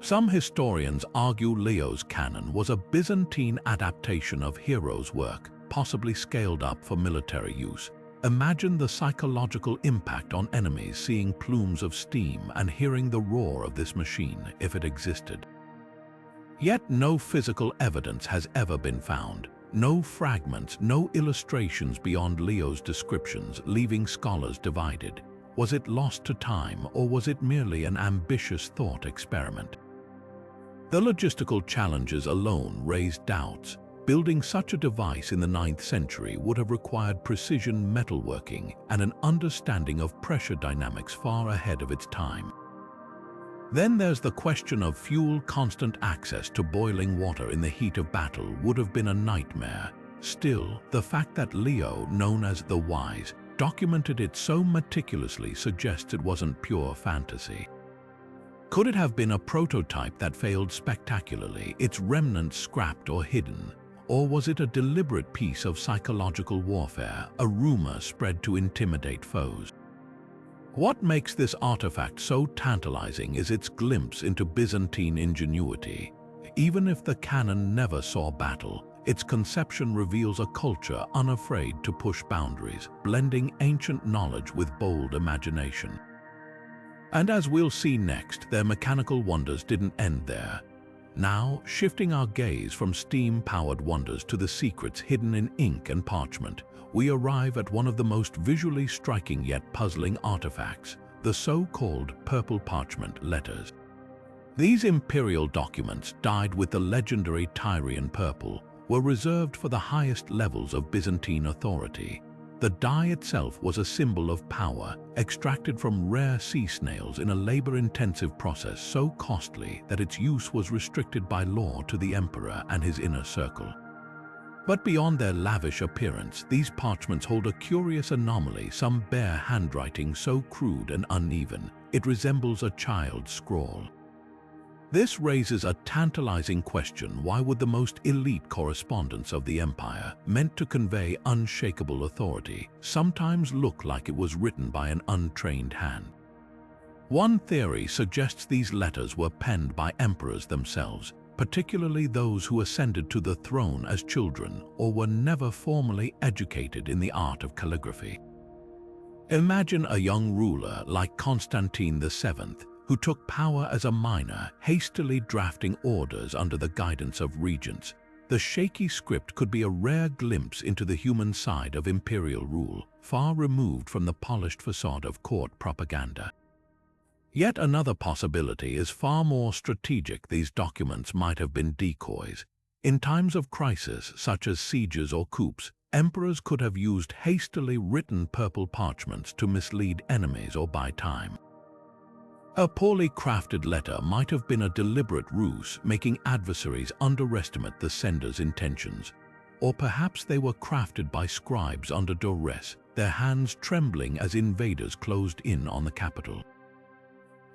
Some historians argue Leo's cannon was a Byzantine adaptation of Hero's work, possibly scaled up for military use. Imagine the psychological impact on enemies seeing plumes of steam and hearing the roar of this machine, if it existed. Yet no physical evidence has ever been found. No fragments, no illustrations beyond Leo's descriptions, leaving scholars divided. Was it lost to time, or was it merely an ambitious thought experiment? The logistical challenges alone raised doubts. Building such a device in the 9th century would have required precision metalworking and an understanding of pressure dynamics far ahead of its time. Then there's the question of fuel. Constant access to boiling water in the heat of battle would have been a nightmare. Still, the fact that Leo, known as the Wise, documented it so meticulously suggests it wasn't pure fantasy. Could it have been a prototype that failed spectacularly, its remnants scrapped or hidden? Or was it a deliberate piece of psychological warfare, a rumor spread to intimidate foes? What makes this artifact so tantalizing is its glimpse into Byzantine ingenuity. Even if the cannon never saw battle, its conception reveals a culture unafraid to push boundaries, blending ancient knowledge with bold imagination. And as we'll see next, their mechanical wonders didn't end there. Now, shifting our gaze from steam-powered wonders to the secrets hidden in ink and parchment, we arrive at one of the most visually striking yet puzzling artifacts, the so-called purple parchment letters. These imperial documents, dyed with the legendary Tyrian purple, were reserved for the highest levels of Byzantine authority. The dye itself was a symbol of power, extracted from rare sea snails in a labor-intensive process so costly that its use was restricted by law to the emperor and his inner circle. But beyond their lavish appearance, these parchments hold a curious anomaly, some bare handwriting so crude and uneven, it resembles a child's scrawl. This raises a tantalizing question: why would the most elite correspondence of the empire, meant to convey unshakable authority, sometimes look like it was written by an untrained hand? One theory suggests these letters were penned by emperors themselves, particularly those who ascended to the throne as children or were never formally educated in the art of calligraphy. Imagine a young ruler like Constantine VII, who took power as a minor, hastily drafting orders under the guidance of regents. The shaky script could be a rare glimpse into the human side of imperial rule, far removed from the polished facade of court propaganda. Yet another possibility is far more strategic. These documents might have been decoys. In times of crisis, such as sieges or coups, emperors could have used hastily written purple parchments to mislead enemies or buy time. A poorly crafted letter might have been a deliberate ruse, making adversaries underestimate the sender's intentions. Or perhaps they were crafted by scribes under duress, their hands trembling as invaders closed in on the capital.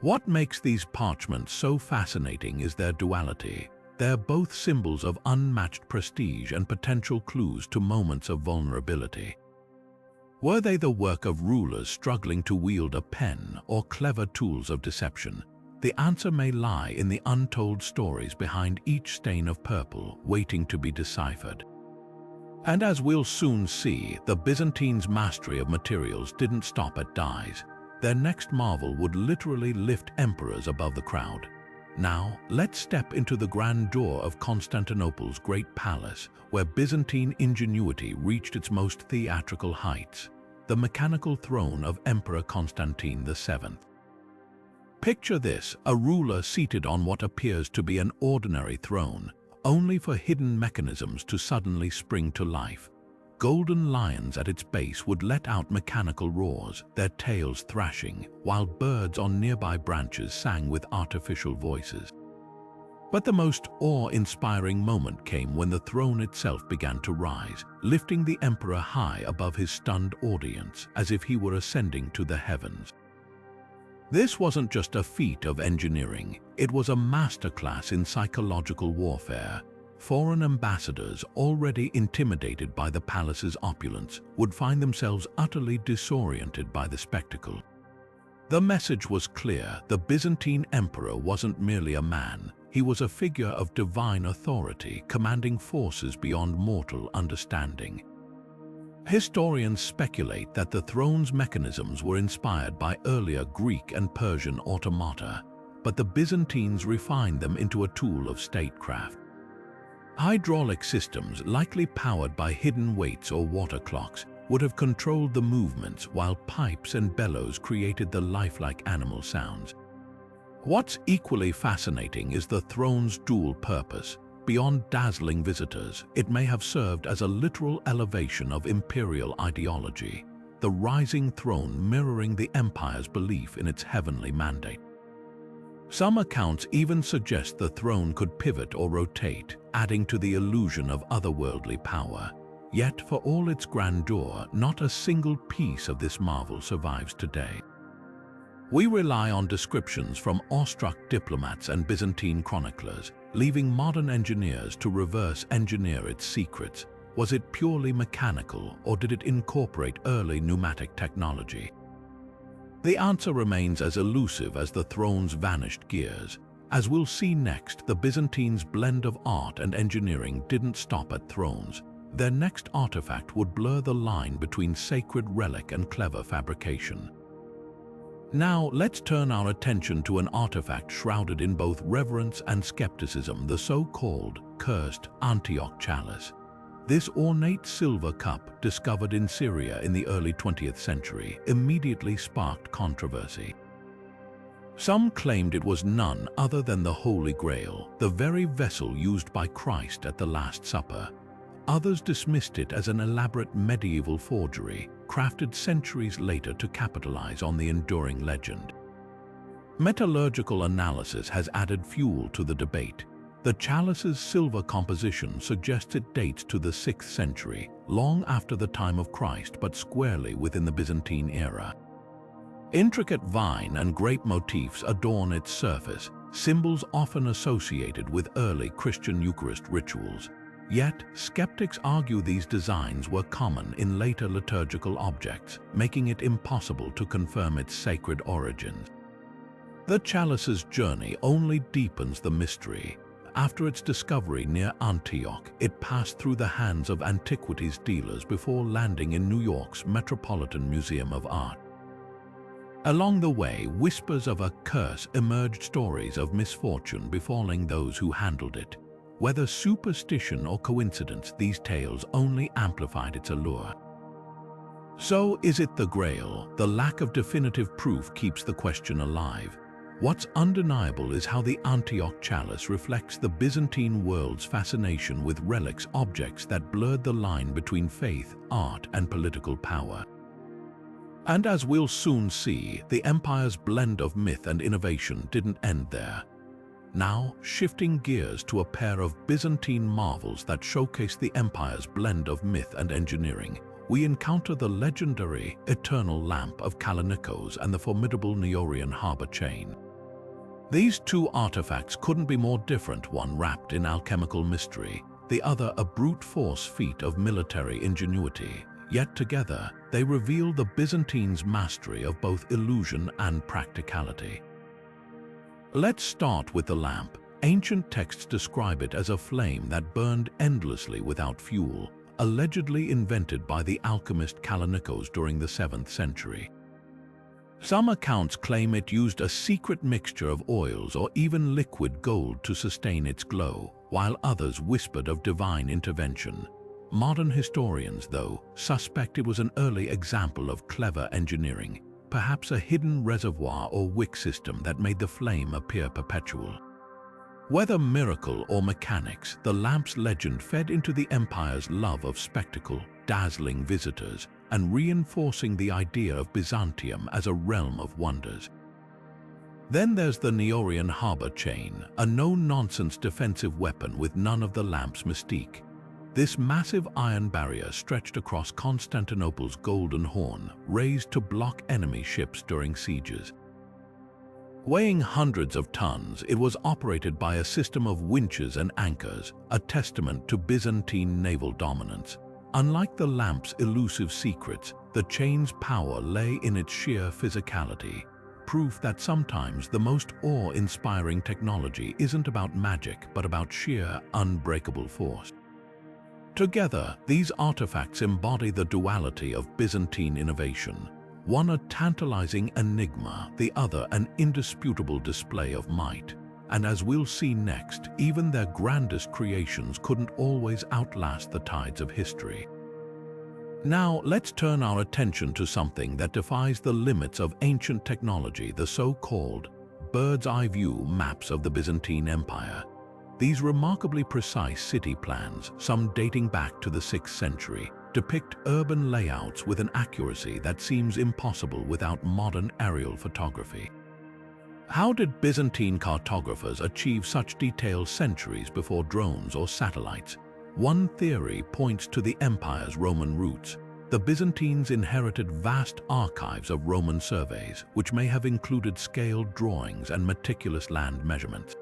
What makes these parchments so fascinating is their duality. They're both symbols of unmatched prestige and potential clues to moments of vulnerability. Were they the work of rulers struggling to wield a pen or clever tools of deception? The answer may lie in the untold stories behind each stain of purple waiting to be deciphered. And as we'll soon see, the Byzantines' mastery of materials didn't stop at dyes. Their next marvel would literally lift emperors above the crowd. Now, let's step into the grandeur of Constantinople's great palace, where Byzantine ingenuity reached its most theatrical heights, the mechanical throne of Emperor Constantine VII. Picture this, a ruler seated on what appears to be an ordinary throne, only for hidden mechanisms to suddenly spring to life. Golden lions at its base would let out mechanical roars, their tails thrashing, while birds on nearby branches sang with artificial voices. But the most awe-inspiring moment came when the throne itself began to rise, lifting the emperor high above his stunned audience, as if he were ascending to the heavens. This wasn't just a feat of engineering, it was a masterclass in psychological warfare. Foreign ambassadors, already intimidated by the palace's opulence, would find themselves utterly disoriented by the spectacle. The message was clear: the Byzantine emperor wasn't merely a man, he was a figure of divine authority, commanding forces beyond mortal understanding. Historians speculate that the throne's mechanisms were inspired by earlier Greek and Persian automata, but the Byzantines refined them into a tool of statecraft. Hydraulic systems, likely powered by hidden weights or water clocks, would have controlled the movements, while pipes and bellows created the lifelike animal sounds. What's equally fascinating is the throne's dual purpose. Beyond dazzling visitors, it may have served as a literal elevation of imperial ideology, the rising throne mirroring the empire's belief in its heavenly mandate. Some accounts even suggest the throne could pivot or rotate, adding to the illusion of otherworldly power. Yet, for all its grandeur, not a single piece of this marvel survives today. We rely on descriptions from awestruck diplomats and Byzantine chroniclers, leaving modern engineers to reverse engineer its secrets. Was it purely mechanical, or did it incorporate early pneumatic technology? The answer remains as elusive as the throne's vanished gears. As we'll see next, the Byzantines' blend of art and engineering didn't stop at thrones. Their next artifact would blur the line between sacred relic and clever fabrication. Now, let's turn our attention to an artifact shrouded in both reverence and skepticism, the so-called cursed Antioch chalice. This ornate silver cup, discovered in Syria in the early 20th century, immediately sparked controversy. Some claimed it was none other than the Holy Grail, the very vessel used by Christ at the Last Supper. Others dismissed it as an elaborate medieval forgery, crafted centuries later to capitalize on the enduring legend. Metallurgical analysis has added fuel to the debate. The chalice's silver composition suggests it dates to the 6th century, long after the time of Christ but squarely within the Byzantine era. Intricate vine and grape motifs adorn its surface, symbols often associated with early Christian Eucharist rituals. Yet, skeptics argue these designs were common in later liturgical objects, making it impossible to confirm its sacred origins. The chalice's journey only deepens the mystery. After its discovery near Antioch, it passed through the hands of antiquities dealers before landing in New York's Metropolitan Museum of Art. Along the way, whispers of a curse emerged, stories of misfortune befalling those who handled it. Whether superstition or coincidence, these tales only amplified its allure. So, is it the Grail? The lack of definitive proof keeps the question alive. What's undeniable is how the Antioch chalice reflects the Byzantine world's fascination with relics, objects that blurred the line between faith, art, and political power. And as we'll soon see, the empire's blend of myth and innovation didn't end there. Now, shifting gears to a pair of Byzantine marvels that showcase the empire's blend of myth and engineering, we encounter the legendary Eternal Lamp of Callinicos and the formidable Neorian harbor chain. These two artifacts couldn't be more different, one wrapped in alchemical mystery, the other a brute force feat of military ingenuity. Yet together, they reveal the Byzantines' mastery of both illusion and practicality. Let's start with the lamp. Ancient texts describe it as a flame that burned endlessly without fuel, allegedly invented by the alchemist Callinicos during the 7th century. Some accounts claim it used a secret mixture of oils or even liquid gold to sustain its glow, while others whispered of divine intervention. Modern historians, though, suspect it was an early example of clever engineering, perhaps a hidden reservoir or wick system that made the flame appear perpetual. Whether miracle or mechanics, the lamp's legend fed into the empire's love of spectacle, dazzling visitors, and reinforcing the idea of Byzantium as a realm of wonders. Then there's the Neorian harbor chain, a no-nonsense defensive weapon with none of the lamp's mystique. This massive iron barrier stretched across Constantinople's Golden Horn, raised to block enemy ships during sieges. Weighing hundreds of tons, it was operated by a system of winches and anchors, a testament to Byzantine naval dominance. Unlike the lamp's elusive secrets, the chain's power lay in its sheer physicality, proof that sometimes the most awe-inspiring technology isn't about magic but about sheer, unbreakable force. Together, these artifacts embody the duality of Byzantine innovation, one a tantalizing enigma, the other an indisputable display of might. And as we'll see next, even their grandest creations couldn't always outlast the tides of history. Now, let's turn our attention to something that defies the limits of ancient technology, the so-called bird's-eye view maps of the Byzantine Empire. These remarkably precise city plans, some dating back to the 6th century, depict urban layouts with an accuracy that seems impossible without modern aerial photography. How did Byzantine cartographers achieve such detail centuries before drones or satellites? One theory points to the empire's Roman roots. The Byzantines inherited vast archives of Roman surveys, which may have included scaled drawings and meticulous land measurements.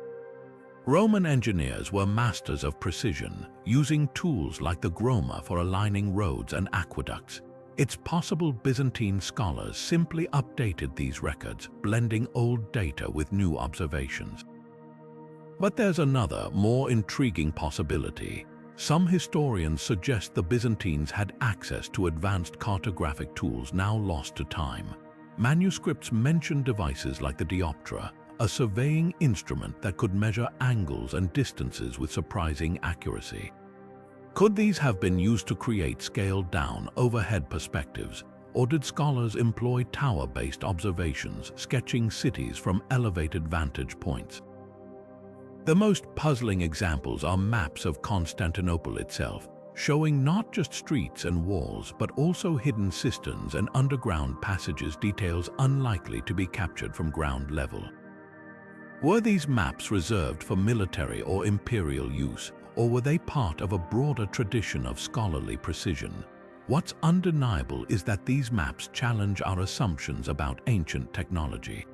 Roman engineers were masters of precision, using tools like the groma for aligning roads and aqueducts. It's possible Byzantine scholars simply updated these records, blending old data with new observations. But there's another, more intriguing possibility. Some historians suggest the Byzantines had access to advanced cartographic tools now lost to time. Manuscripts mention devices like the dioptra, a surveying instrument that could measure angles and distances with surprising accuracy. Could these have been used to create scaled-down, overhead perspectives, or did scholars employ tower-based observations, sketching cities from elevated vantage points? The most puzzling examples are maps of Constantinople itself, showing not just streets and walls, but also hidden cisterns and underground passages, details unlikely to be captured from ground level. Were these maps reserved for military or imperial use, or were they part of a broader tradition of scholarly precision? What's undeniable is that these maps challenge our assumptions about ancient technology.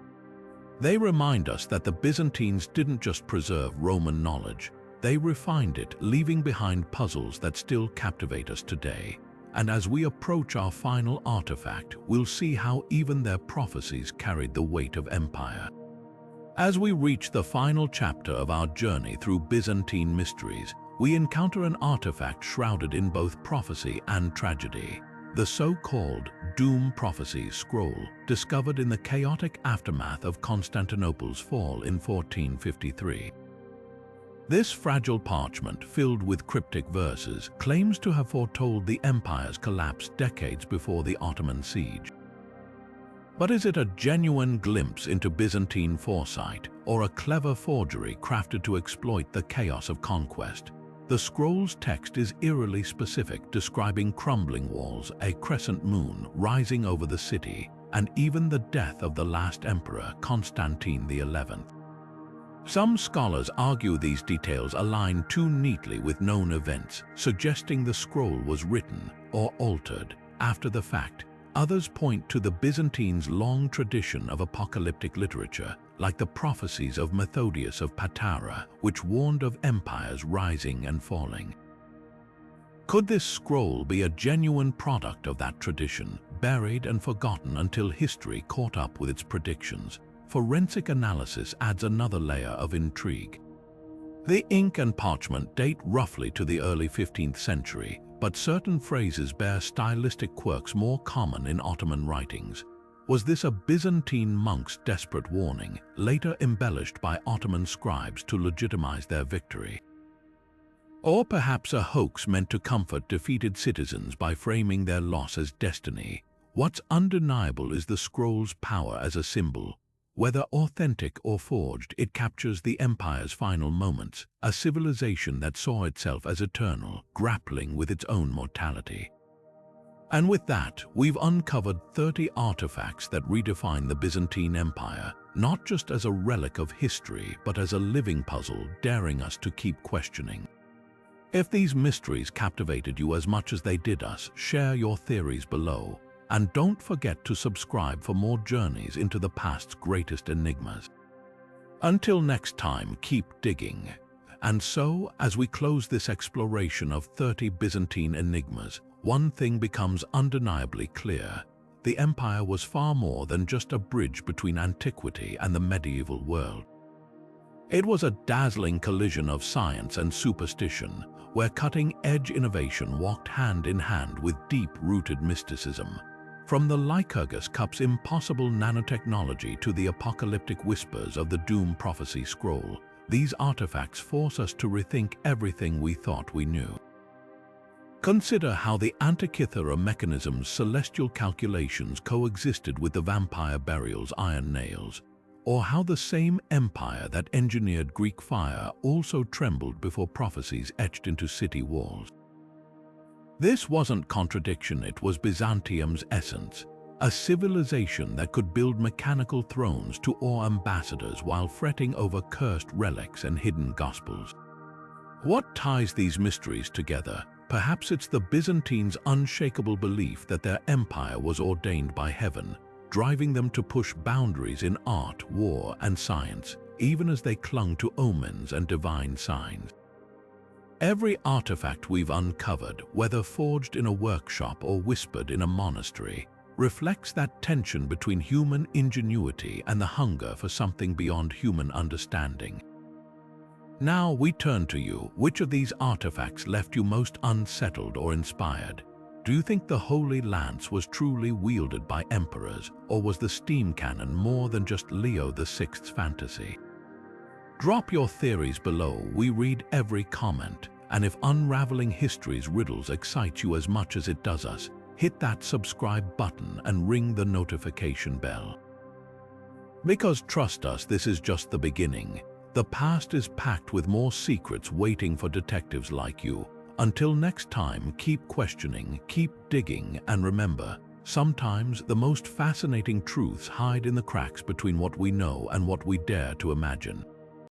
They remind us that the Byzantines didn't just preserve Roman knowledge, they refined it, leaving behind puzzles that still captivate us today. And as we approach our final artifact, we'll see how even their prophecies carried the weight of empire. As we reach the final chapter of our journey through Byzantine mysteries, we encounter an artifact shrouded in both prophecy and tragedy. The so-called Doom Prophecies scroll, discovered in the chaotic aftermath of Constantinople's fall in 1453. This fragile parchment, filled with cryptic verses, claims to have foretold the empire's collapse decades before the Ottoman siege. But is it a genuine glimpse into Byzantine foresight, or a clever forgery crafted to exploit the chaos of conquest? The scroll's text is eerily specific, describing crumbling walls, a crescent moon rising over the city, and even the death of the last emperor, Constantine XI. Some scholars argue these details align too neatly with known events, suggesting the scroll was written or altered after the fact. Others point to the Byzantines' long tradition of apocalyptic literature, like the prophecies of Methodius of Patara, which warned of empires rising and falling. Could this scroll be a genuine product of that tradition, buried and forgotten until history caught up with its predictions? Forensic analysis adds another layer of intrigue. The ink and parchment date roughly to the early 15th century, but certain phrases bear stylistic quirks more common in Ottoman writings. Was this a Byzantine monk's desperate warning, later embellished by Ottoman scribes to legitimize their victory? Or perhaps a hoax meant to comfort defeated citizens by framing their loss as destiny? What's undeniable is the scroll's power as a symbol. Whether authentic or forged, it captures the empire's final moments, a civilization that saw itself as eternal, grappling with its own mortality. And with that, we've uncovered 30 artifacts that redefine the Byzantine Empire, not just as a relic of history, but as a living puzzle daring us to keep questioning. If these mysteries captivated you as much as they did us, share your theories below. And don't forget to subscribe for more journeys into the past's greatest enigmas. Until next time, keep digging. And so, as we close this exploration of 30 Byzantine enigmas, one thing becomes undeniably clear. The empire was far more than just a bridge between antiquity and the medieval world. It was a dazzling collision of science and superstition, where cutting-edge innovation walked hand in hand with deep-rooted mysticism. From the Lycurgus Cup's impossible nanotechnology to the apocalyptic whispers of the Doom Prophecy Scroll, these artifacts force us to rethink everything we thought we knew. Consider how the Antikythera Mechanism's celestial calculations coexisted with the vampire burial's iron nails, or how the same empire that engineered Greek fire also trembled before prophecies etched into city walls. This wasn't contradiction, it was Byzantium's essence, a civilization that could build mechanical thrones to awe ambassadors while fretting over cursed relics and hidden gospels. What ties these mysteries together? Perhaps it's the Byzantines' unshakable belief that their empire was ordained by heaven, driving them to push boundaries in art, war, and science, even as they clung to omens and divine signs. Every artifact we've uncovered, whether forged in a workshop or whispered in a monastery, reflects that tension between human ingenuity and the hunger for something beyond human understanding. Now we turn to you. Which of these artifacts left you most unsettled or inspired? Do you think the Holy Lance was truly wielded by emperors, or was the steam cannon more than just Leo VI's fantasy? Drop your theories below. We read every comment, and if unraveling history's riddles excites you as much as it does us, hit that subscribe button and ring the notification bell. Because trust us, this is just the beginning. The past is packed with more secrets waiting for detectives like you. Until next time, keep questioning, keep digging, and remember, sometimes the most fascinating truths hide in the cracks between what we know and what we dare to imagine.